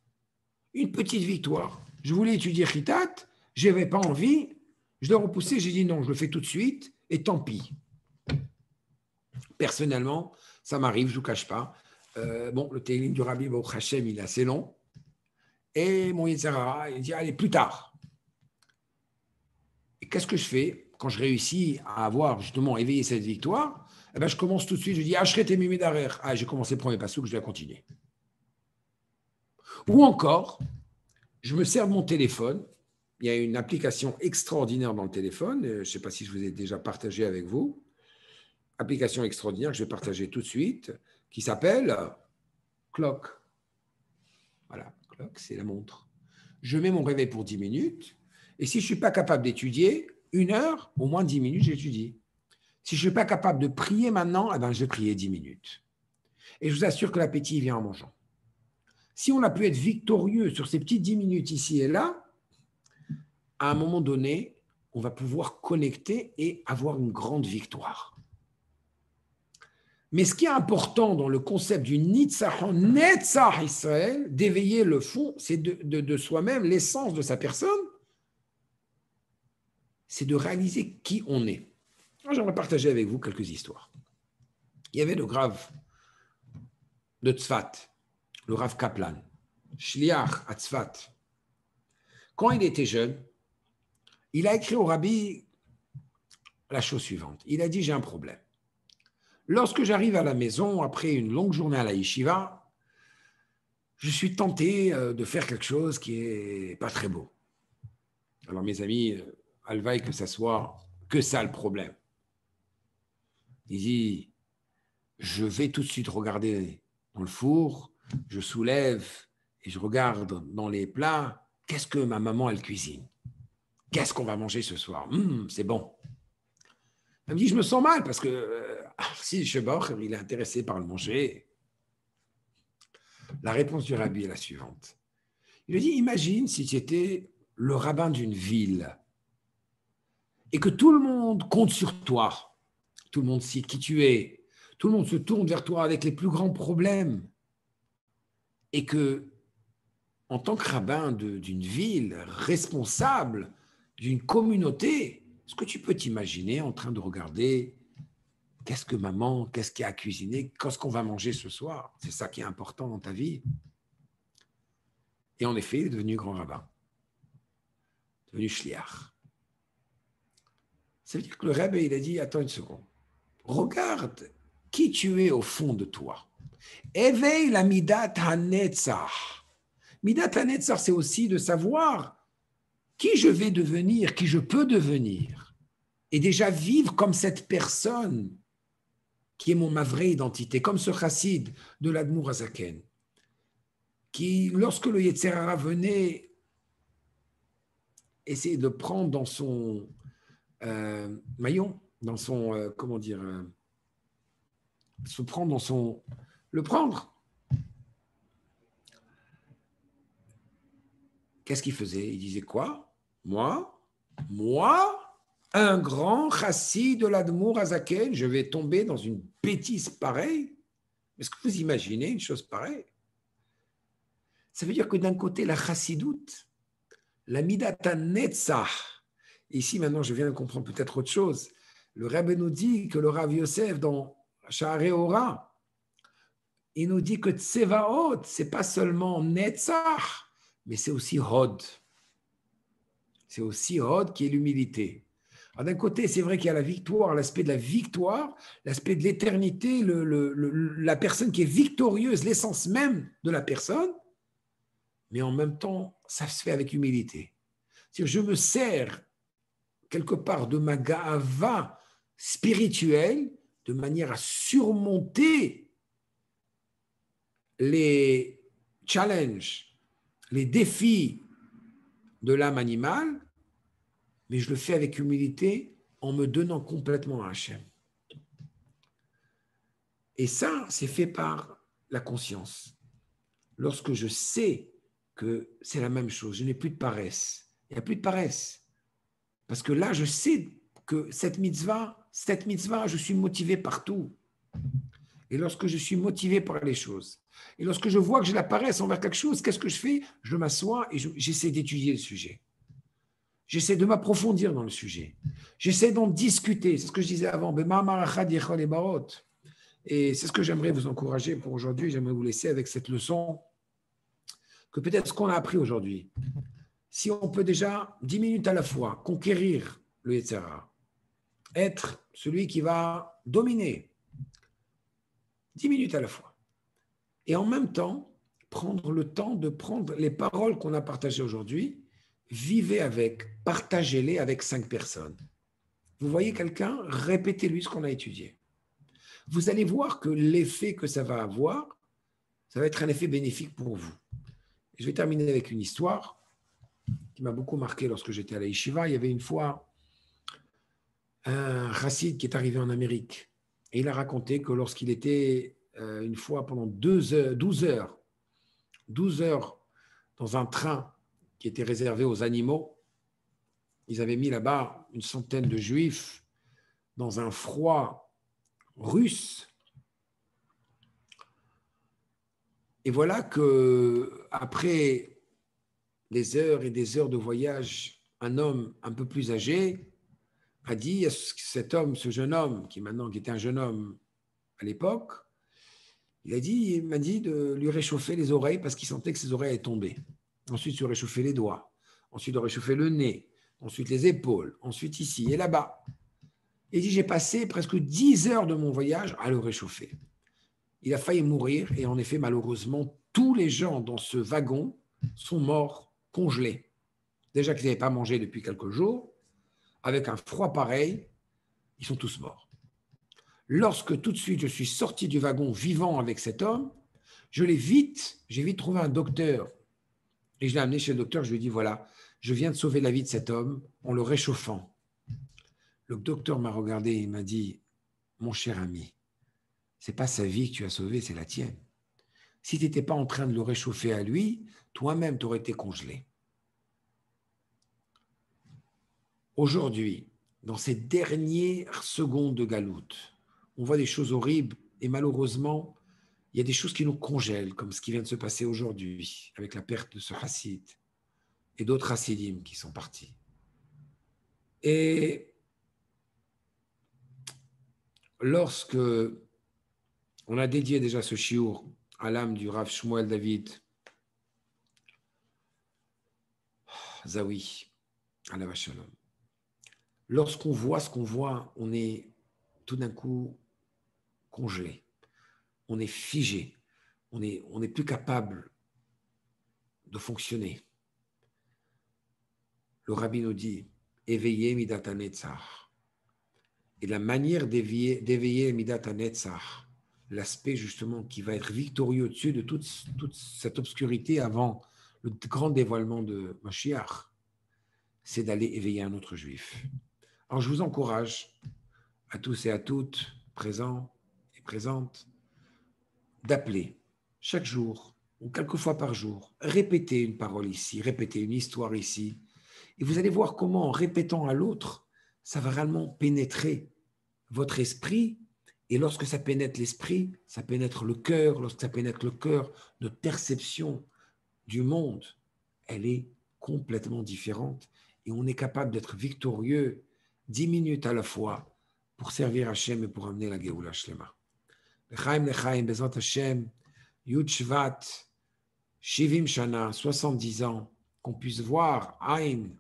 Une petite victoire. Je voulais étudier Chitat, je n'avais pas envie, je l'ai repoussé, j'ai dit non, je le fais tout de suite, et tant pis. Personnellement, ça m'arrive, je ne vous cache pas. Le télim du Rabbi Baruch Hashem, il est assez long. Et mon Yetzer Hara, il dit, allez, plus tard. Et qu'est-ce que je fais quand je réussis à avoir justement éveillé cette victoire? Eh ben, je commence tout de suite, je dis, Ashret et Mimi Darer. Ah, j'ai commencé le premier passouk, je dois continuer. Ou encore, je me sers de mon téléphone. Il y a une application extraordinaire dans le téléphone. Je ne sais pas si je vous ai déjà partagé avec vous. Application extraordinaire que je vais partager tout de suite, qui s'appelle Clock. Voilà, Clock, c'est la montre. Je mets mon réveil pour 10 minutes. Et si je ne suis pas capable d'étudier, 1 heure, au moins 10 minutes, j'étudie. Si je ne suis pas capable de prier maintenant, eh ben, je vais prier 10 minutes. Et je vous assure que l'appétit vient en mangeant. Si on a pu être victorieux sur ces petites 10 minutes ici et là, à un moment donné, on va pouvoir connecter et avoir une grande victoire. Mais ce qui est important dans le concept du Nitzachon Netzach Israël, d'éveiller le fond, c'est de soi-même, l'essence de sa personne, c'est de réaliser qui on est. Alors, j'aimerais partager avec vous quelques histoires. Il y avait le Rav de Tzfat, le Rav Kaplan, Shliach à Tzfat. Quand il était jeune, il a écrit au Rabbi la chose suivante. Il a dit, j'ai un problème. Lorsque j'arrive à la maison, après une longue journée à la yeshiva, je suis tenté de faire quelque chose qui n'est pas très beau. Alors mes amis, alvaï que ça soit que ça le problème. Il dit, je vais tout de suite regarder dans le four, je soulève et je regarde dans les plats, qu'est-ce que ma maman, elle cuisine? Qu'est-ce qu'on va manger ce soir? C'est bon. Elle me dit, je me sens mal parce que si le Shebach, il est intéressé par le manger. La réponse du rabbi est la suivante. Il lui dit, imagine si tu étais le rabbin d'une ville et que tout le monde compte sur toi. Tout le monde sait qui tu es. Tout le monde se tourne vers toi avec les plus grands problèmes. Et que, en tant que rabbin d'une ville, responsable d'une communauté, est-ce que tu peux t'imaginer en train de regarder qu'est-ce que maman, qu'est-ce qu'il y a à cuisiner, qu'est-ce qu'on va manger ce soir? C'est ça qui est important dans ta vie. Et en effet, il est devenu grand rabbin, devenu shliach. Ça veut dire que le Rebbe, il a dit, attends une seconde, regarde qui tu es au fond de toi. Éveille la midat hanetzach. Midat hanetzach, c'est aussi de savoir qui je vais devenir, qui je peux devenir, et déjà vivre comme cette personne qui est ma vraie identité, comme ce chassid de l'Admour Hazaken, qui, lorsque le Yetzer Hara venait essayer de prendre dans son maillon, dans son, se prendre dans son, le prendre. Qu'est-ce qu'il faisait? Il disait quoi? Moi, un grand chassid de l'Admour Hazaken, je vais tomber dans une bêtise pareille? Est-ce que vous imaginez une chose pareille? Ça veut dire que d'un côté, la chassidoute, la midata netzach, ici maintenant je viens de comprendre peut-être autre chose, le Rebbe nous dit que le Rav Yosef dans Sha'arei Ora, il nous dit que tsevaot, c'est pas seulement netzach, mais c'est aussi hod. C'est aussi hod qui est l'humilité. Alors d'un côté, c'est vrai qu'il y a la victoire, l'aspect de la victoire, l'aspect de l'éternité, la personne qui est victorieuse, l'essence même de la personne, mais en même temps, ça se fait avec humilité. C'est-à-dire, je me sers quelque part de ma ga'ava spirituelle de manière à surmonter les challenges, les défis de l'âme animale, mais je le fais avec humilité en me donnant complètement à Hachem. Et ça, c'est fait par la conscience. Lorsque je sais que c'est la même chose, je n'ai plus de paresse. Il n'y a plus de paresse. Parce que là, je sais que cette mitzvah, je suis motivé par tout. Et lorsque je suis motivé par les choses, et lorsque je vois que j'ai la paresse envers quelque chose, qu'est-ce que je fais? Je m'assois et j'essaie d'étudier le sujet. J'essaie de m'approfondir dans le sujet. J'essaie d'en discuter. C'est ce que je disais avant. Et c'est ce que j'aimerais vous encourager pour aujourd'hui. J'aimerais vous laisser avec cette leçon que peut-être ce qu'on a appris aujourd'hui, si on peut déjà 10 minutes à la fois conquérir le Yetzer Hara, être celui qui va dominer 10 minutes à la fois, et en même temps prendre le temps de prendre les paroles qu'on a partagées aujourd'hui, vivez avec, partagez-les avec 5 personnes. Vous voyez quelqu'un, répétez-lui ce qu'on a étudié. Vous allez voir que l'effet que ça va avoir, ça va être un effet bénéfique pour vous. Je vais terminer avec une histoire qui m'a beaucoup marqué lorsque j'étais à la yeshiva. Il y avait une fois un chassid qui est arrivé en Amérique. Et il a raconté que lorsqu'il était une fois pendant 12 heures dans un train qui était réservé aux animaux, ils avaient mis là-bas une centaine de juifs dans un froid russe. Et voilà que après des heures et des heures de voyage, un homme un peu plus âgé a dit à cet homme, ce jeune homme, qui était un jeune homme à l'époque, il m'a dit de lui réchauffer les oreilles parce qu'il sentait que ses oreilles allaient tomber. Ensuite, de réchauffer les doigts. Ensuite, de réchauffer le nez. Ensuite, les épaules. Ensuite, ici et là-bas. Et il dit, j'ai passé presque 10 heures de mon voyage à le réchauffer. Il a failli mourir et en effet, malheureusement, tous les gens dans ce wagon sont morts congelés. Déjà qu'ils n'avaient pas mangé depuis quelques jours, avec un froid pareil, ils sont tous morts. Lorsque tout de suite je suis sorti du wagon vivant avec cet homme, j'ai vite trouvé un docteur et je l'ai amené chez le docteur. Je lui ai dit, voilà, je viens de sauver la vie de cet homme en le réchauffant. Le docteur m'a regardé et il m'a dit, mon cher ami, ce n'est pas sa vie que tu as sauvée, c'est la tienne. Si tu n'étais pas en train de le réchauffer à lui, toi-même, tu aurais été congelé. Aujourd'hui, dans ces dernières secondes de galoute, on voit des choses horribles et malheureusement, il y a des choses qui nous congèlent, comme ce qui vient de se passer aujourd'hui avec la perte de ce chassid et d'autres chassidim qui sont partis. Et lorsque on a dédié déjà ce shiur à l'âme du Rav Shmuel David Zawi, alav shalom, lorsqu'on voit ce qu'on voit, on est tout d'un coup congelé, on est figé, on n'est plus capable de fonctionner. Le rabbi nous dit, éveillez Midat HaNetzach. Et la manière d'éveiller Midat HaNetzach, l'aspect justement qui va être victorieux au-dessus de toute cette obscurité avant le grand dévoilement de Mashiach, c'est d'aller éveiller un autre juif. Alors je vous encourage à tous et à toutes, présents et présentes, d'appeler chaque jour ou quelques fois par jour, répéter une parole ici, répéter une histoire ici, et vous allez voir comment en répétant à l'autre, ça va réellement pénétrer votre esprit, et lorsque ça pénètre l'esprit, ça pénètre le cœur. Lorsque ça pénètre le cœur, notre perception du monde, elle est complètement différente, et on est capable d'être victorieux 10 minutes à la fois pour servir Hachem et pour amener la Géoula Shlema. Lechaim, lechaim, bezat Hachem, Yud Shvat, Shivim Shana, 70 ans, qu'on puisse voir, Aïn,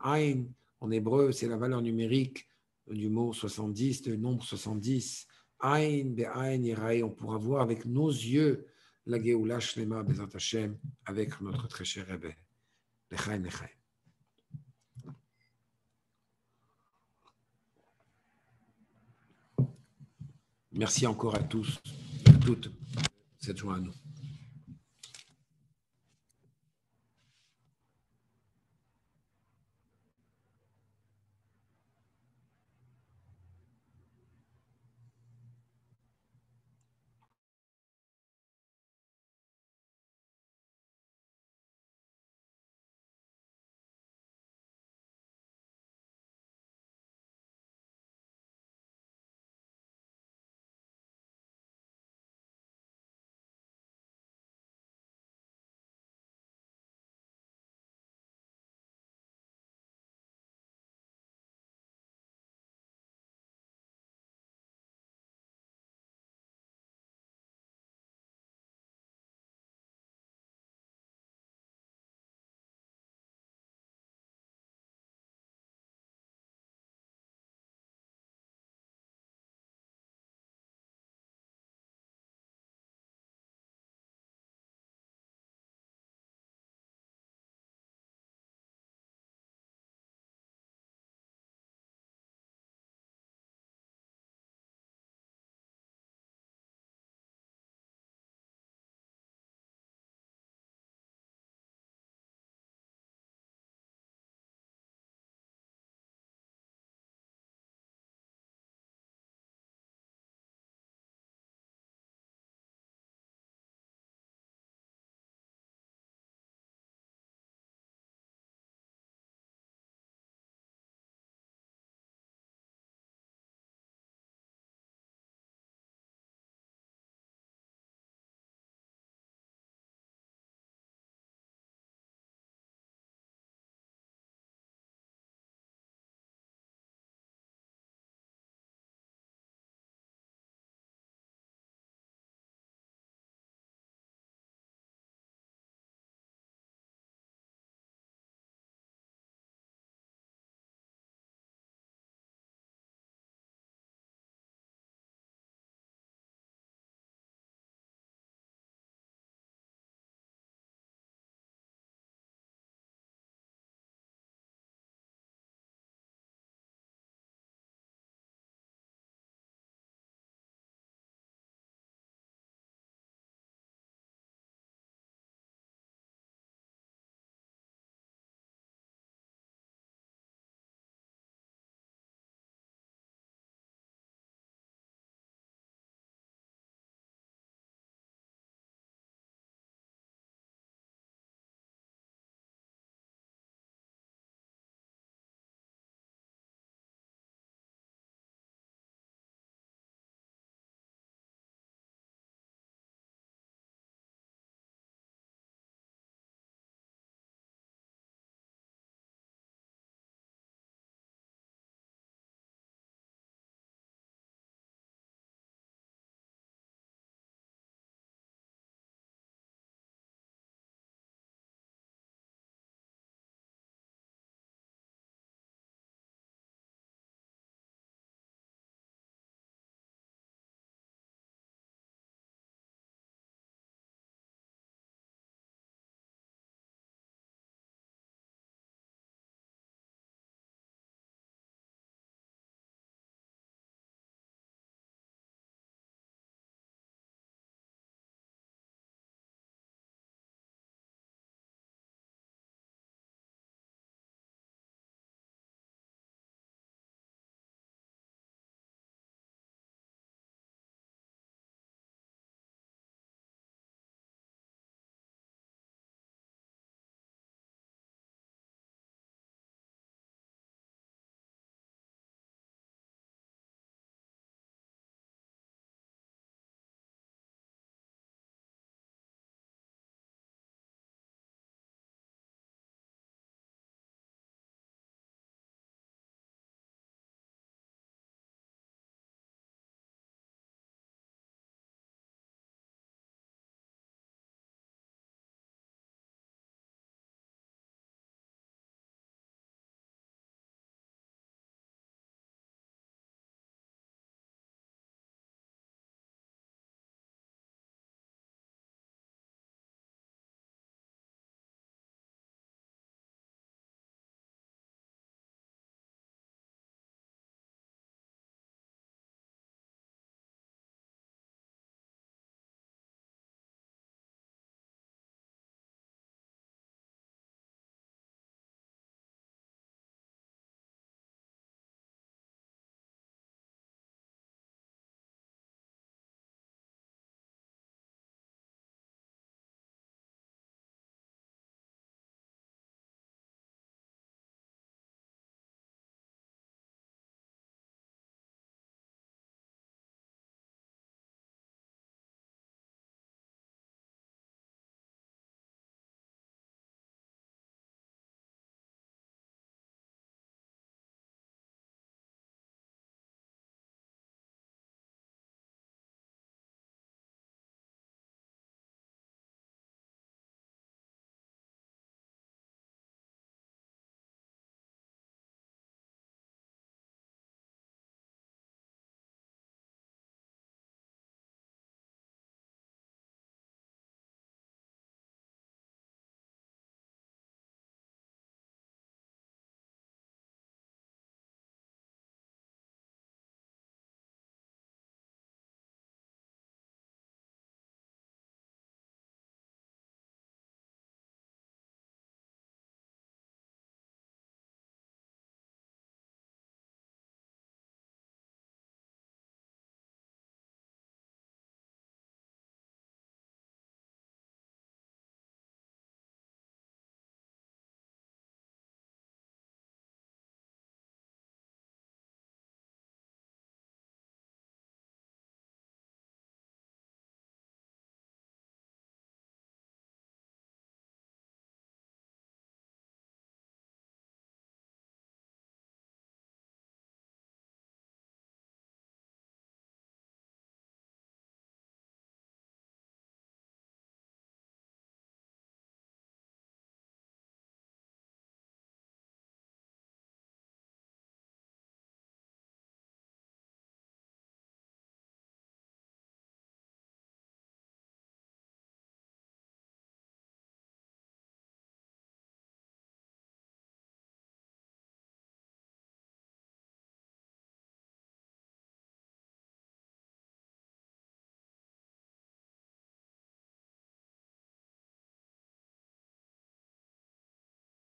en hébreu, c'est la valeur numérique du mot 70, du nombre 70. Aïn, be'aïn, yiraï, on pourra voir avec nos yeux la Géoula Shlema, bezat Hachem, avec notre très cher Rebbe. Lechaim, lechaim. Merci encore à tous et à toutes. Cette joie à nous.